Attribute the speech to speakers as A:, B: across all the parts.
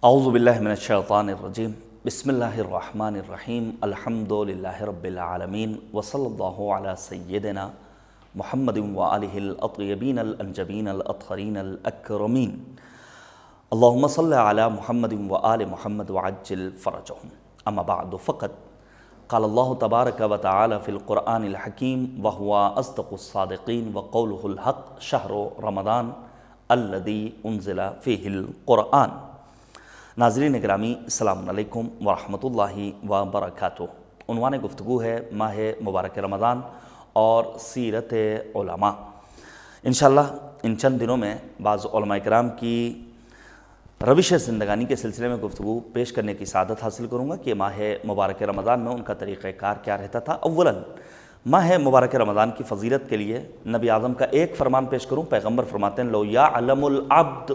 A: اعوذ باللہ من الشیطان الرجیم بسم اللہ الرحمن الرحیم الحمد للہ رب العالمین وصلی اللہ علی سیدنا محمد وآلہ الاطیبین الانجبین الاطہرین الاکرمین اللہم صلی علی محمد وآل محمد وعجل فرجہم اما بعد فقط قال اللہ تبارک و تعالی فی القرآن الحکیم وہو اصدق الصادقین وقولہ الحق شہر رمضان الذی انزل فیہ القرآن۔ ناظرین گرامی السلام علیکم ورحمۃ اللہ وبرکاتہ۔ عنوان گفتگو ہے ماہ مبارک رمضان اور سیرت علماء۔ انشاءاللہ ان چند دنوں میں بعض علماء کرام کی روش زندگانی کے سلسلے میں گفتگو پیش کرنے کی سعادت حاصل کروں گا کہ ماہ مبارک رمضان میں ان کا طریقہ کار کیا رہتا تھا۔ اولاً ماہ مبارک رمضان کی فضیلت کے لیے نبی اعظم کا ایک فرمان پیش کروں۔ پیغمبر فرماتے ہیں لو یعلم العبد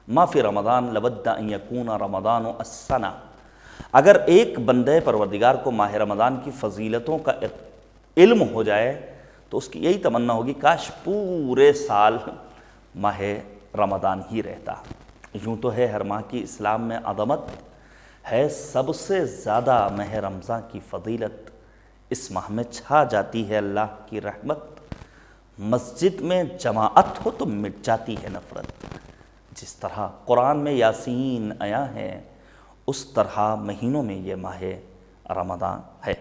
A: ما فی رمضان لود ان یکون رمضان السنہ۔ اگر ایک بندے پروردگار کو ماہ رمضان کی فضیلتوں کا علم ہو جائے تو اس کی یہی تمنا ہوگی کاش پورے سال ماہ رمضان ہی رہتا۔ یوں تو ہے ہر ماہ کی اسلام میں عظمت ہے، سب سے زیادہ ماہ رمضان کی فضیلت اس ماہ میں چھا جاتی ہے۔ اللہ کی رحمت، مسجد میں جماعت ہو تو مٹ جاتی ہے نفرت۔ جس طرح قرآن میں یاسین آیا ہے اس طرح مہینوں میں یہ ماہ رمضان ہے۔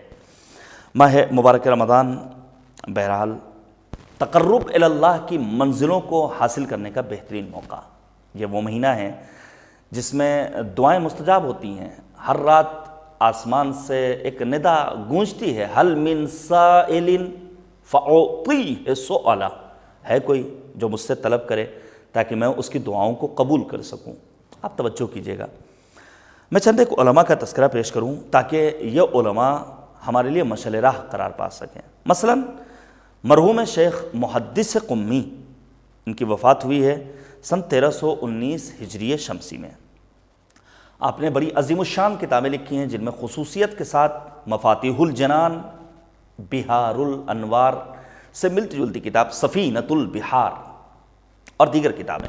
A: ماہ مبارک رمضان بہرحال تقرب الی اللہ کی منزلوں کو حاصل کرنے کا بہترین موقع۔ یہ وہ مہینہ ہے جس میں دعائیں مستجاب ہوتی ہیں۔ ہر رات آسمان سے ایک ندا گونجتی ہے، حل من سائل فاعطیہ سؤلا، ہے کوئی جو مجھ سے طلب کرے تاکہ میں اس کی دعاؤں کو قبول کر سکوں۔ آپ توجہ کیجئے گا، میں چند ایک علماء کا تذکرہ پیش کروں تاکہ یہ علماء ہمارے لیے مشعل راہ قرار پا سکیں۔ مثلا مرحوم شیخ محدث قمی، ان کی وفات ہوئی ہے سن 1319 ہجری شمسی میں۔ آپ نے بڑی عظیم الشان کتابیں لکھی ہیں جن میں خصوصیت کے ساتھ مفاتیح الجنان، بحار الانوار سے ملتی جلتی کتاب سفینۃ البحار اور دیگر کتابیں۔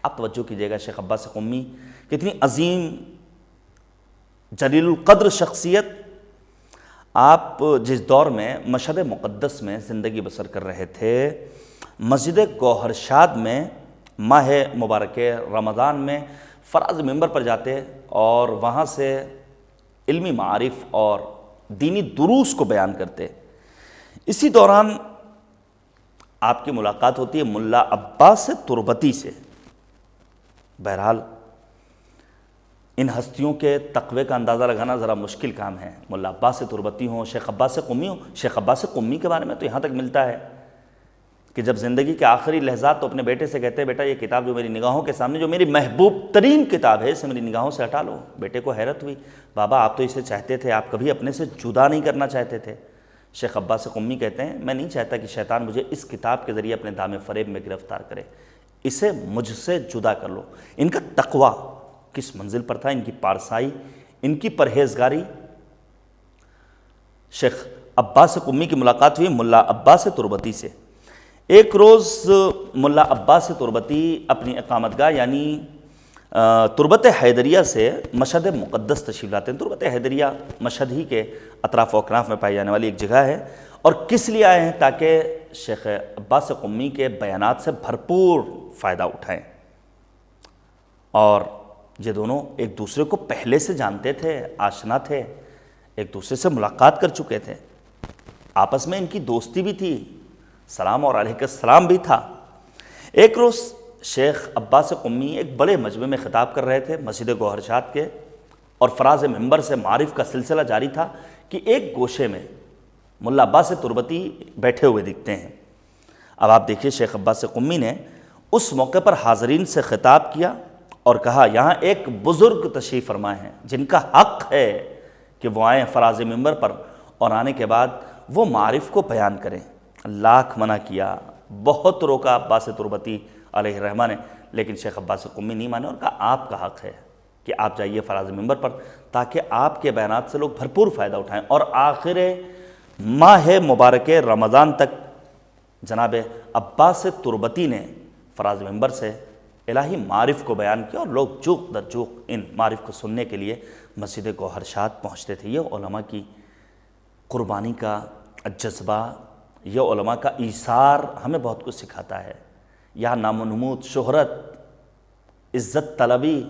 A: آپ توجہ کیجئے گا، شیخ عباس قمی کتنی عظیم جلیل القدر شخصیت۔ آپ جس دور میں مشہد مقدس میں زندگی بسر کر رہے تھے، مسجد گوہرشاد میں ماہ مبارک رمضان میں فراز منبر پر جاتے اور وہاں سے علمی معارف اور دینی دروس کو بیان کرتے۔ اسی دوران آپ کی ملاقات ہوتی ہے ملا عباس تربتی سے۔ بہرحال ان ہستیوں کے تقوی کا اندازہ لگانا ذرا مشکل کام ہے۔ ملا عباس تربتی ہوں، شیخ عباس قمی ہوں۔ شیخ عباس قمی کے بارے میں تو یہاں تک ملتا ہے کہ جب زندگی کے آخری لحظات تو اپنے بیٹے سے کہتے ہیں بیٹا یہ کتاب جو میری نگاہوں کے سامنے، جو میری محبوب ترین کتاب ہے، اسے میری نگاہوں سے ہٹا لو۔ بیٹے کو حیرت ہوئی، بابا آپ تو اسے چاہتے تھے، آپ کبھی اپنے سے جدا نہیں کرنا چاہتے تھے۔ شیخ عباس قمی کہتے ہیں میں نہیں چاہتا کہ شیطان مجھے اس کتاب کے ذریعے اپنے دام فریب میں گرفتار کرے، اسے مجھ سے جدا کر لو۔ ان کا تقوی کس منزل پر تھا، ان کی پارسائی، ان کی پرہیزگاری۔ شیخ عباس قمی کی ملاقات ہوئی ملا عباس تربتی سے۔ ایک روز ملا عباس تربتی اپنی اقامت گاہ یعنی تربت حیدریہ سے مشہد مقدس تشریف لاتے ہیں۔ تربت حیدریہ مشہد ہی کے اطراف و اکناف میں پائی جانے والی ایک جگہ ہے، اور کس لیے آئے ہیں؟ تاکہ شیخ عباس قمی کے بیانات سے بھرپور فائدہ اٹھائیں۔ اور یہ دونوں ایک دوسرے کو پہلے سے جانتے تھے، آشنا تھے، ایک دوسرے سے ملاقات کر چکے تھے، آپس میں ان کی دوستی بھی تھی، سلام اور علیہ السلام بھی تھا۔ ایک روز شیخ عباس قمی ایک بڑے مجمع میں خطاب کر رہے تھے مسجد گوہرشاد کے، اور فراز منبر سے معارف کا سلسلہ جاری تھا کہ ایک گوشے میں ملا عباس تربتی بیٹھے ہوئے دکھتے ہیں۔ اب آپ دیکھیے شیخ عباس قمی نے اس موقع پر حاضرین سے خطاب کیا اور کہا یہاں ایک بزرگ تشریف فرما ہیں جن کا حق ہے کہ وہ آئیں فراز منبر پر، اور آنے کے بعد وہ معارف کو بیان کریں۔ لاکھ منع کیا، بہت روکا عباس تربتی علیہ الرحمہ نے، لیکن شیخ عباس قمی نہیں مانے اور کہا آپ کا حق ہے کہ آپ جائیے فراز منبر پر تاکہ آپ کے بیانات سے لوگ بھرپور فائدہ اٹھائیں۔ اور آخر ماہ مبارک رمضان تک جناب عباس تربتی نے فراز منبر سے الہی معارف کو بیان کیا، اور لوگ جوق در جوق ان معارف کو سننے کے لیے مسجد گوہرشاد پہنچتے تھے۔ یہ علماء کی قربانی کا جذبہ، یہ علماء کا ایثار ہمیں بہت کچھ سکھاتا ہے۔ یہاں نام و نمود، شہرت، عزت طلبی،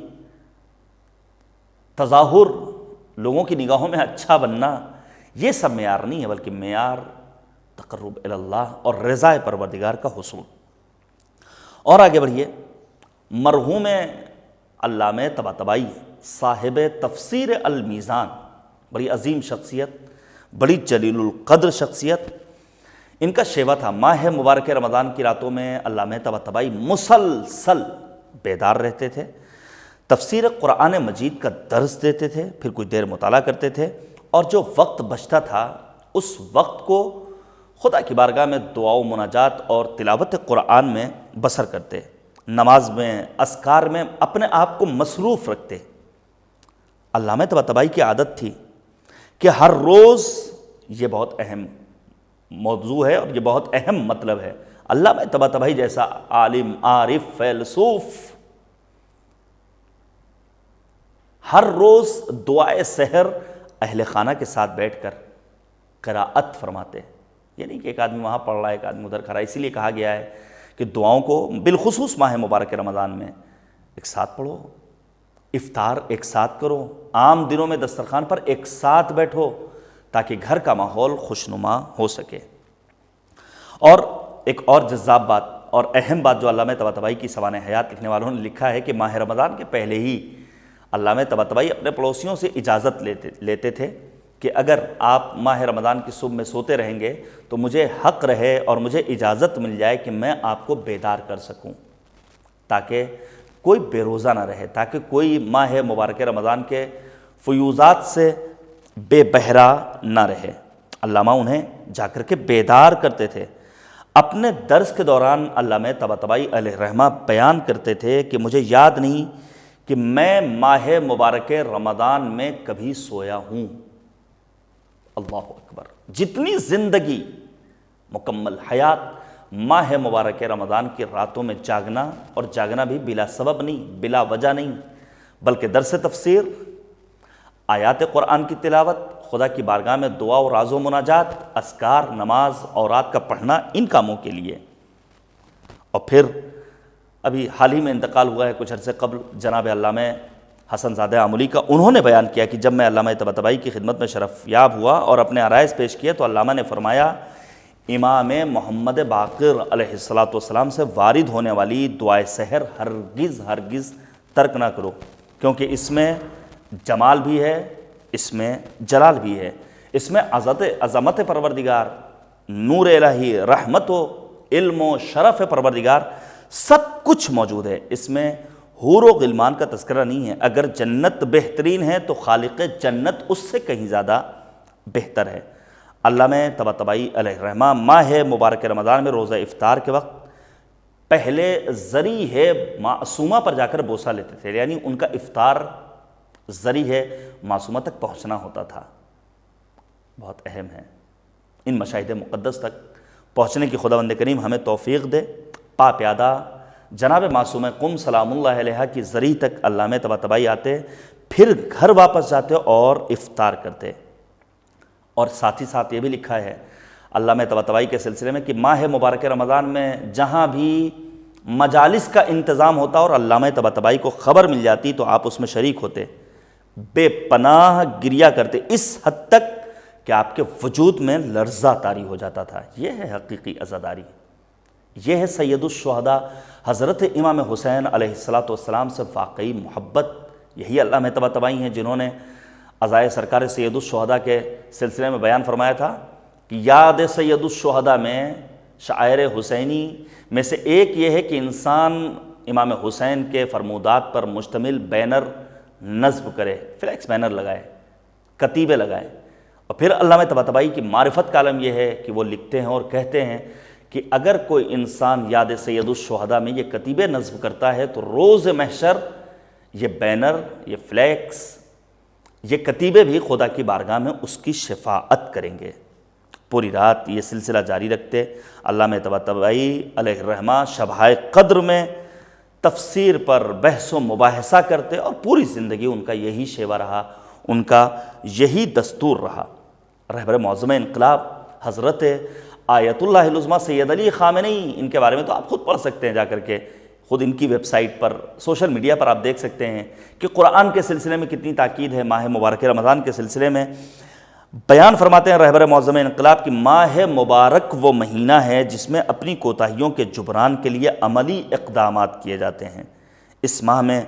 A: تظاہر، لوگوں کی نگاہوں میں اچھا بننا، یہ سب معیار نہیں ہے، بلکہ معیار تقرب الی اللہ اور رضا پروردگار کا حصول۔ اور آگے بڑھیے، مرحوم علامہ طباطبائی صاحب تفسیر المیزان، بڑی عظیم شخصیت، بڑی جلیل القدر شخصیت، ان کا شیوا تھا ماہ مبارک رمضان کی راتوں میں علامہ طباطبائی مسلسل بیدار رہتے تھے، تفسیر قرآن مجید کا درس دیتے تھے، پھر کچھ دیر مطالعہ کرتے تھے، اور جو وقت بچتا تھا اس وقت کو خدا کی بارگاہ میں دعا و مناجات اور تلاوت قرآن میں بسر کرتے، نماز میں، اذکار میں اپنے آپ کو مصروف رکھتے۔ علامہ طباطبائی کی عادت تھی کہ ہر روز، یہ بہت اہم موضوع ہے اور یہ بہت اہم مطلب ہے، علامہ طباطبائی جیسا عالم، عارف، فیلسوف ہر روز دعائے سحر اہل خانہ کے ساتھ بیٹھ کر قراءت فرماتے۔ یہ نہیں کہ ایک آدمی وہاں پڑھ رہا ہے، ایک آدمی ادھر کھڑا ہے۔ اسی لیے کہا گیا ہے کہ دعاؤں کو بالخصوص ماہ مبارک رمضان میں ایک ساتھ پڑھو، افطار ایک ساتھ کرو، عام دنوں میں دسترخوان پر ایک ساتھ بیٹھو، تاکہ گھر کا ماحول خوشنما ہو سکے۔ اور ایک اور جذاب بات اور اہم بات جو علامہ طباطبائی کی سوانح حیات لکھنے والوں نے لکھا ہے کہ ماہ رمضان کے پہلے ہی علامہ طباطبائی اپنے پڑوسیوں سے اجازت لیتے تھے کہ اگر آپ ماہ رمضان کی صبح میں سوتے رہیں گے تو مجھے حق رہے اور مجھے اجازت مل جائے کہ میں آپ کو بیدار کر سکوں، تاکہ کوئی بے روزہ نہ رہے، تاکہ کوئی ماہ مبارک رمضان کے فیوضات سے بے بہرا نہ رہے۔ علامہ انہیں جا کر کے بیدار کرتے تھے۔ اپنے درس کے دوران علامہ طباطبائی علیہ الرحمہ بیان کرتے تھے کہ مجھے یاد نہیں کہ میں ماہ مبارک رمضان میں کبھی سویا ہوں۔ اللہ اکبر! جتنی زندگی، مکمل حیات ماہ مبارک رمضان کی راتوں میں جاگنا، اور جاگنا بھی بلا سبب نہیں، بلا وجہ نہیں، بلکہ درس تفسیر، آیات قرآن کی تلاوت، خدا کی بارگاہ میں دعا و راز و مناجات، اذکار، نماز، اوراد کا پڑھنا، ان کاموں کے لیے۔ اور پھر ابھی حال ہی میں انتقال ہوا ہے کچھ عرصے قبل جناب علامہ حسن زادہ آملی کا، انہوں نے بیان کیا کہ جب میں علامہ طباطبائی کی خدمت میں شرف یاب ہوا اور اپنے عرائض پیش کیے تو علامہ نے فرمایا، امام محمد باقر علیہ السلام سے وارد ہونے والی دعائے سحر ہرگز ترک نہ کرو، کیونکہ اس میں جمال بھی ہے، اس میں جلال بھی ہے، اس میں عظمت پروردگار، نور الہی، رحمت و علم و شرف پروردگار سب کچھ موجود ہے۔ اس میں حور و غلمان کا تذکرہ نہیں ہے۔ اگر جنت بہترین ہے تو خالق جنت اس سے کہیں زیادہ بہتر ہے۔ علامہ طباطبائی علیہ الرحمہ ماہ مبارک رمضان میں روزہ افطار کے وقت پہلے ذری ہے معصومہ پر جا کر بوسہ لیتے تھے، یعنی ان کا افطار ذری ہے معصومہ تک پہنچنا ہوتا تھا۔ بہت اہم ہے، ان مشاہد مقدس تک پہنچنے کی خداوند کریم ہمیں توفیق دے۔ پا پیادہ جناب معصوم قم سلام اللہ علیہ کی ذری تک علامہ طباطبائی آتے، پھر گھر واپس جاتے اور افطار کرتے۔ اور ساتھ ہی ساتھ یہ بھی لکھا ہے علامہ طباطبائی کے سلسلے میں کہ ماہ مبارک رمضان میں جہاں بھی مجالس کا انتظام ہوتا اور علامہ طباطبائی کو خبر مل جاتی تو آپ اس میں شریک ہوتے، بے پناہ گریہ کرتے، اس حد تک کہ آپ کے وجود میں لرزہ طاری ہو جاتا تھا۔ یہ ہے حقیقی عزاداری، یہ ہے سید الشہداء حضرت امام حسین علیہ السلام سے واقعی محبت۔ یہی علامہ طباطبائی ہیں جنہوں نے عزائے سرکار سید الشہداء کے سلسلے میں بیان فرمایا تھا کہ یاد سید الشہداء میں شاعر حسینی میں سے ایک یہ ہے کہ انسان امام حسین کے فرمودات پر مشتمل بینر نصب کرے، فلیکس بینر لگائے، کتیبے لگائے۔ اور پھر علامہ طباطبائی کی معرفت کا عالم یہ ہے کہ وہ لکھتے ہیں اور کہتے ہیں کہ اگر کوئی انسان یاد سید الشہداء میں یہ کتیبے نصب کرتا ہے تو روز محشر یہ بینر، یہ فلیکس، یہ کتیبے بھی خدا کی بارگاہ میں اس کی شفاعت کریں گے۔ پوری رات یہ سلسلہ جاری رکھتے۔ علامہ طباطبائی علیہ الرحمہ شبہائے قدر میں تفسیر پر بحث و مباحثہ کرتے اور پوری زندگی ان کا یہی شیوہ رہا، ان کا یہی دستور رہا۔ رہبر معظم انقلاب حضرت آیت اللہ العظمیٰ سید علی خامنئی، ان کے بارے میں تو آپ خود پڑھ سکتے ہیں جا کر کے، خود ان کی ویب سائٹ پر، سوشل میڈیا پر آپ دیکھ سکتے ہیں کہ قرآن کے سلسلے میں کتنی تاکید ہے۔ ماہ مبارک رمضان کے سلسلے میں بیان فرماتے ہیں رہبر معظم انقلاب کی ماہ مبارک وہ مہینہ ہے جس میں اپنی کوتاہیوں کے جبران کے لیے عملی اقدامات کیے جاتے ہیں۔ اس ماہ میں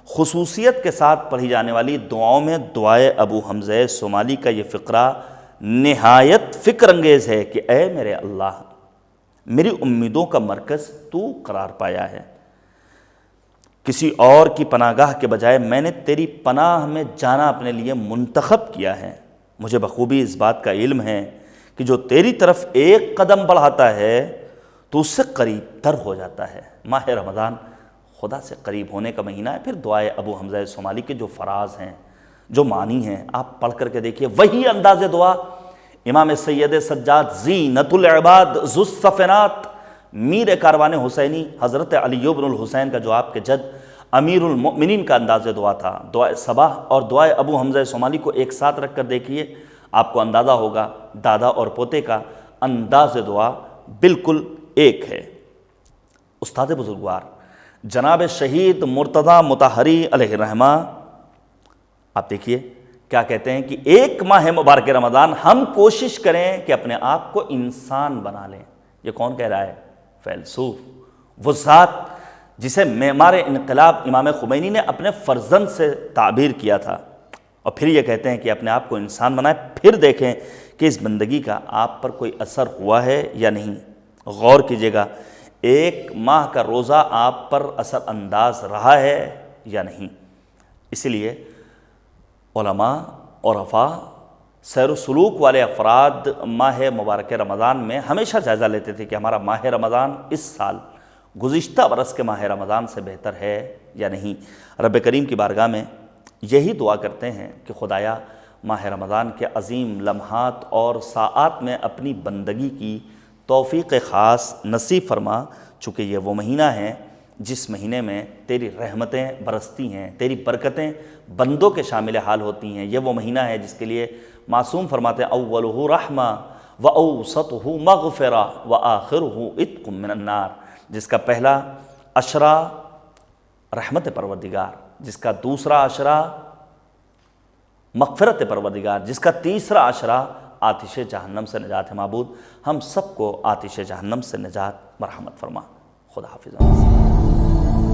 A: خصوصیت کے ساتھ پڑھی جانے والی دعاؤں میں دعائے ابو حمزہ صومالی کا یہ فقرہ نہایت فکر انگیز ہے کہ اے میرے اللہ، میری امیدوں کا مرکز تو قرار پایا ہے، کسی اور کی پناہ گاہ کے بجائے میں نے تیری پناہ میں جانا اپنے لیے منتخب کیا ہے۔ مجھے بخوبی اس بات کا علم ہے کہ جو تیری طرف ایک قدم بڑھاتا ہے تو اس سے قریب تر ہو جاتا ہے۔ ماہ رمضان خدا سے قریب ہونے کا مہینہ ہے۔ پھر دعائے ابو حمزہ صومالی کے جو فراز ہیں، جو معنی ہیں، آپ پڑھ کر کے دیکھیے۔ وہی انداز دعا امام سید سجاد زینت العباد ذو الصفنات میر کاروان حسینی حضرت علی بن الحسین کا جو آپ کے جد امیر المؤمنین کا انداز دعا تھا، دعائے صباح اور دعائے ابو حمزہ صومالی کو ایک ساتھ رکھ کر دیکھیے، آپ کو اندازہ ہوگا دادا اور پوتے کا انداز دعا بالکل ایک ہے۔ استاد بزرگوار جناب شہید مرتضیٰ مطہری علیہ الرحمہ، آپ دیکھیے کیا کہتے ہیں کہ ایک ماہ مبارک رمضان ہم کوشش کریں کہ اپنے آپ کو انسان بنا لیں۔ یہ کون کہہ رہا ہے؟ فیلسوف، وہ ذات جسے معمار انقلاب امام خمینی نے اپنے فرزند سے تعبیر کیا تھا، اور پھر یہ کہتے ہیں کہ اپنے آپ کو انسان بنائیں، پھر دیکھیں کہ اس بندگی کا آپ پر کوئی اثر ہوا ہے یا نہیں۔ غور کیجئے گا، ایک ماہ کا روزہ آپ پر اثر انداز رہا ہے یا نہیں۔ اسی لیے علماء، عرفاء، سیر و سلوک والے افراد ماہ مبارک رمضان میں ہمیشہ جائزہ لیتے تھے کہ ہمارا ماہ رمضان اس سال گزشتہ برس کے ماہ رمضان سے بہتر ہے یا نہیں۔ رب کریم کی بارگاہ میں یہی دعا کرتے ہیں کہ خدایا ماہ رمضان کے عظیم لمحات اور ساعات میں اپنی بندگی کی توفیق خاص نصیب فرما، چونکہ یہ وہ مہینہ ہے جس مہینے میں تیری رحمتیں برستی ہیں، تیری برکتیں بندوں کے شامل حال ہوتی ہیں۔ یہ وہ مہینہ ہے جس کے لیے معصوم فرماتے ہیں اولہ رحمہ واوسطہ مغفرہ وآخرہ عتق من النار، جس کا پہلا عشرہ رحمت پروردگار، جس کا دوسرا عشرہ مغفرت پروردگار، جس کا تیسرا عشرہ آتش جہنم سے نجات ہے۔ معبود ہم سب کو آتش جہنم سے نجات مرحمت فرما۔ خدا حافظ۔